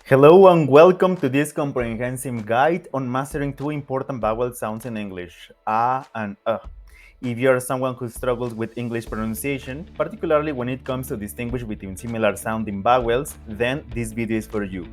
Hello and welcome to this comprehensive guide on mastering two important vowel sounds in English, a and If you are someone who struggles with English pronunciation, particularly when it comes to distinguish between similar sounding vowels, then this video is for you.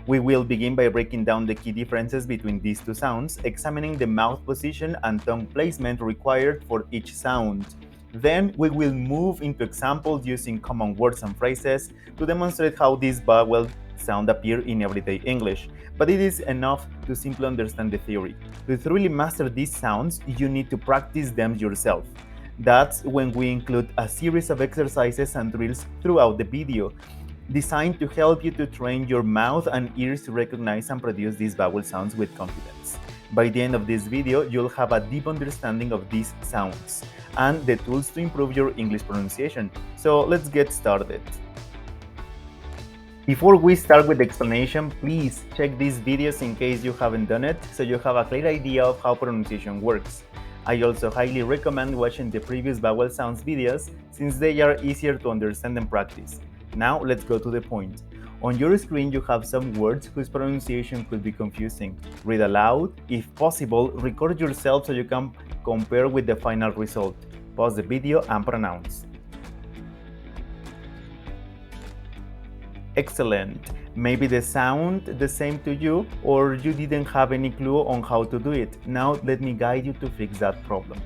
We will begin by breaking down the key differences between these two sounds, examining the mouth position and tongue placement required for each sound. Then we will move into examples using common words and phrases to demonstrate how these vowels sound appear in everyday English, but it is enough to simply understand the theory. To truly master these sounds, you need to practice them yourself. That's when we include a series of exercises and drills throughout the video, designed to help you to train your mouth and ears to recognize and produce these vowel sounds with confidence. By the end of this video, you'll have a deep understanding of these sounds and the tools to improve your English pronunciation. So let's get started. Before we start with the explanation, please check these videos in case you haven't done it, so you have a clear idea of how pronunciation works. I also highly recommend watching the previous vowel sounds videos since they are easier to understand and practice. Now let's go to the point. On your screen you have some words whose pronunciation could be confusing. Read aloud. If possible, record yourself so you can compare with the final result. Pause the video and pronounce. Excellent. Maybe the sound the same to you, or you didn't have any clue on how to do it. Now let me guide you to fix that problem.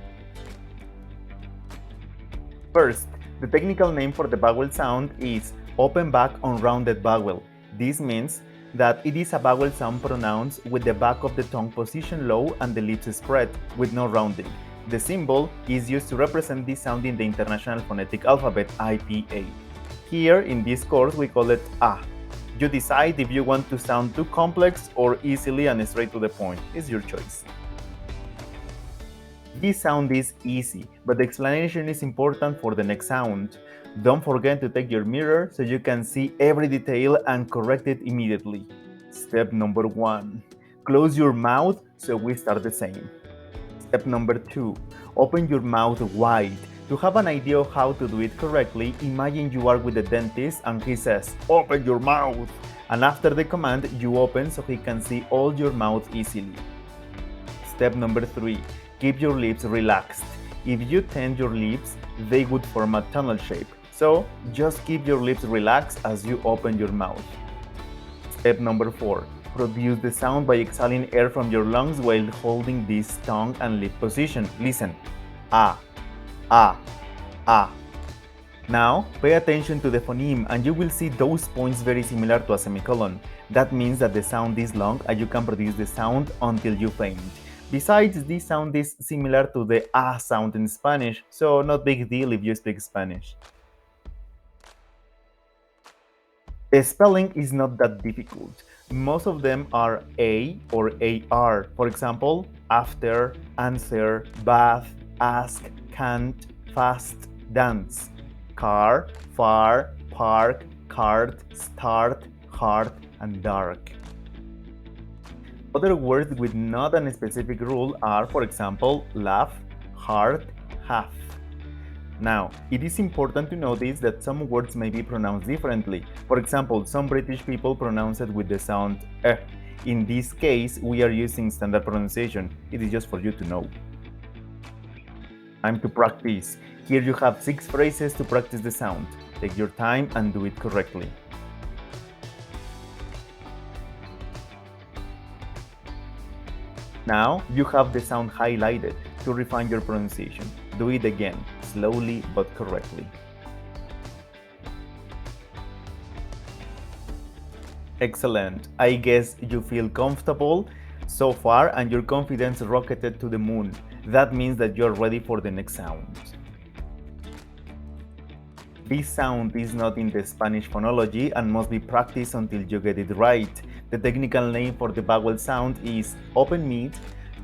First, the technical name for the vowel sound is open back unrounded vowel. This means that it is a vowel sound pronounced with the back of the tongue positioned low and the lips spread, with no rounding. The symbol is used to represent this sound in the International Phonetic Alphabet, IPA. Here in this course we call it A. You decide if you want to sound too complex or easily and straight to the point. It's your choice. This sound is easy, but the explanation is important for the next sound. Don't forget to take your mirror so you can see every detail and correct it immediately. Step number 1. Close your mouth so we start the same. Step number 2. Open your mouth wide. To have an idea of how to do it correctly, imagine you are with the dentist and he says, "Open your mouth!" And after the command, you open so he can see all your mouth easily. Step number 3. Keep your lips relaxed. If you tend your lips, they would form a tunnel shape. So, just keep your lips relaxed as you open your mouth. Step number 4. Produce the sound by exhaling air from your lungs while holding this tongue and lip position. Listen. Ah. Ah, ah. Now, pay attention to the phoneme and you will see those points very similar to a semicolon. That means that the sound is long and you can produce the sound until you faint. Besides, this sound is similar to the ah sound in Spanish, so not big deal if you speak Spanish. The spelling is not that difficult. Most of them are A or AR. For example, after, answer, bath, ask, can't, fast, dance. Car, far, park, cart, start, heart, and dark. Other words with not a specific rule are, for example, laugh, heart, half. Now, it is important to notice that some words may be pronounced differently. For example, some British people pronounce it with the sound eh. In this case, we are using standard pronunciation. It is just for you to know. Time to practice. Here you have 6 phrases to practice the sound. Take your time and do it correctly. Now you have the sound highlighted. To refine your pronunciation, do it again, slowly but correctly. Excellent. I guess you feel comfortable so far and your confidence rocketed to the moon. That means that you're ready for the next sound. This sound is not in the Spanish phonology and must be practiced until you get it right. The technical name for the vowel sound is open mid,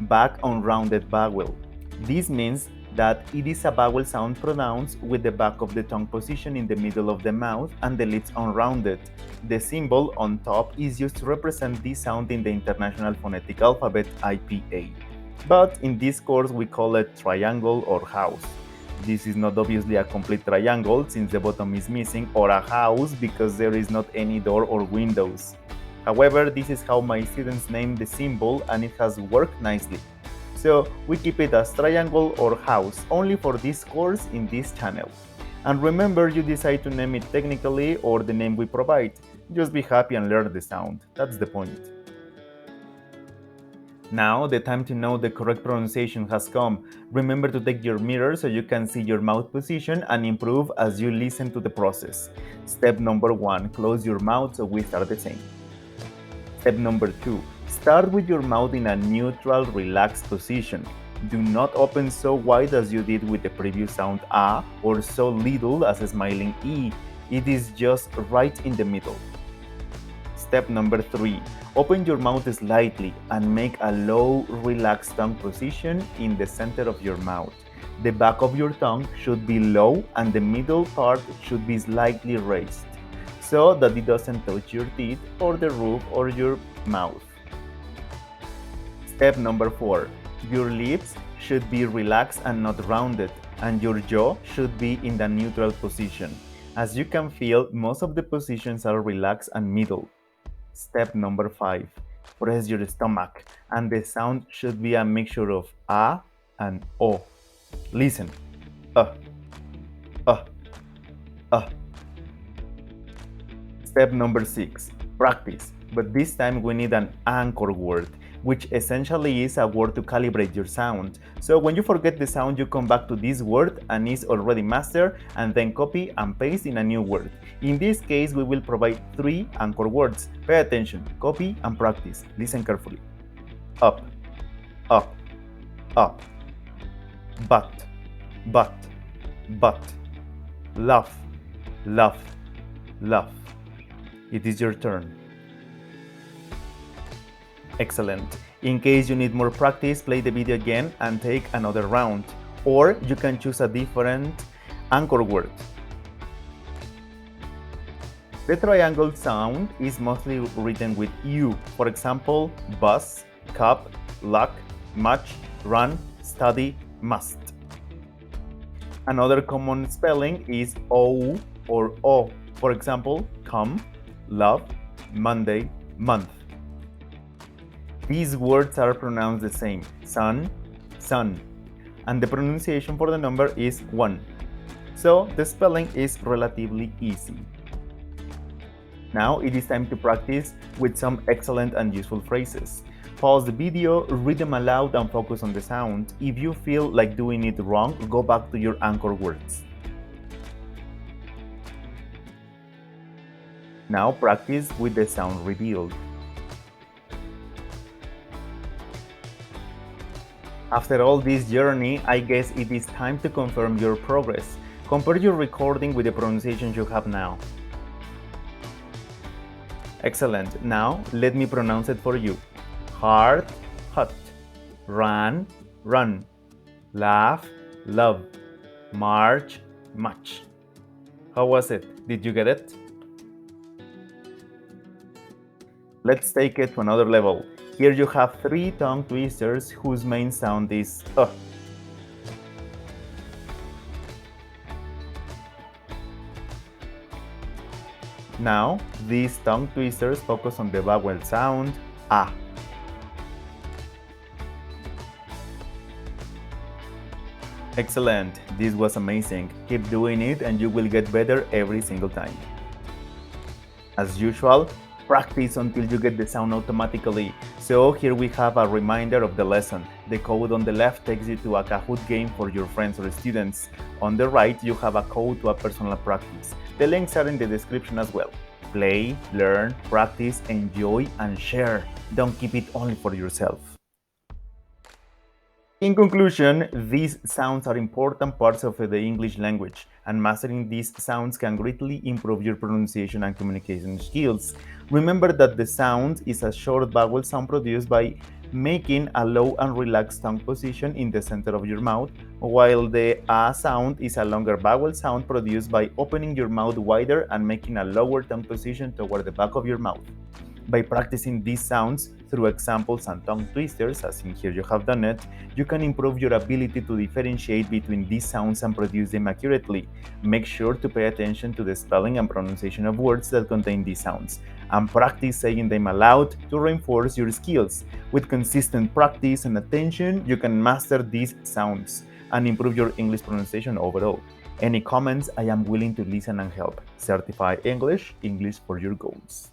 back unrounded vowel. This means that it is a vowel sound pronounced with the back of the tongue position in the middle of the mouth and the lips unrounded. The symbol on top is used to represent this sound in the International Phonetic Alphabet, IPA. But in this course we call it triangle or house. This is not obviously a complete triangle since the bottom is missing, or a house because there is not any door or windows. However, this is how my students name the symbol and it has worked nicely. So we keep it as triangle or house only for this course in this channel. And remember, you decide to name it technically or the name we provide. Just be happy and learn the sound. That's the point. Now, the time to know the correct pronunciation has come. Remember to take your mirror so you can see your mouth position and improve as you listen to the process. Step number 1, close your mouth so we start the same. Step number 2, start with your mouth in a neutral, relaxed position. Do not open so wide as you did with the previous sound A or so little as a smiling E. It is just right in the middle. Step number 3, open your mouth slightly and make a low, relaxed tongue position in the center of your mouth. The back of your tongue should be low and the middle part should be slightly raised, so that it doesn't touch your teeth or the roof or your mouth. Step number 4, your lips should be relaxed and not rounded, and your jaw should be in the neutral position. As you can feel, most of the positions are relaxed and middle. Step number 5, press your stomach, and the sound should be a mixture of A and O. Listen. Uh, uh, uh. Step number 6, practice, but this time we need an anchor word, which essentially is a word to calibrate your sound. So when you forget the sound, you come back to this word and is already mastered, and then copy and paste in a new word. In this case, we will provide 3 anchor words. Pay attention, copy and practice. Listen carefully. Up, up, up. But, but, but. Laugh, laugh, laugh. It is your turn. Excellent. In case you need more practice, play the video again and take another round. Or you can choose a different anchor word. The triangle sound is mostly written with U. For example, bus, cup, luck, much, run, study, must. Another common spelling is O or O. For example, come, love, Monday, month. These words are pronounced the same, sun, sun, and the pronunciation for the number is 1. So the spelling is relatively easy. Now it is time to practice with some excellent and useful phrases. Pause the video, read them aloud and focus on the sound. If you feel like doing it wrong, go back to your anchor words. Now practice with the sound revealed. After all this journey, I guess it is time to confirm your progress. Compare your recording with the pronunciation you have now. Excellent. Now let me pronounce it for you. Heart, hut. Run, run. Laugh, love. March, much. How was it? Did you get it? Let's take it to another level. Here you have 3 tongue twisters whose main sound is Now, these tongue twisters focus on the vowel sound A. Excellent, this was amazing. Keep doing it and you will get better every single time. As usual, practice until you get the sound automatically. So here we have a reminder of the lesson. The code on the left takes you to a Kahoot game for your friends or students. On the right, you have a code to a personal practice. The links are in the description as well. Play, learn, practice, enjoy, and share. Don't keep it only for yourself. In conclusion, these sounds are important parts of the English language, and mastering these sounds can greatly improve your pronunciation and communication skills. Remember that the sound is a short vowel sound produced by making a low and relaxed tongue position in the center of your mouth, while the A sound is a longer vowel sound produced by opening your mouth wider and making a lower tongue position toward the back of your mouth. By practicing these sounds through examples and tongue twisters, as in here you have done it, you can improve your ability to differentiate between these sounds and produce them accurately. Make sure to pay attention to the spelling and pronunciation of words that contain these sounds, and practice saying them aloud to reinforce your skills. With consistent practice and attention, you can master these sounds and improve your English pronunciation overall. Any comments, I am willing to listen and help. Certified English, English for your goals.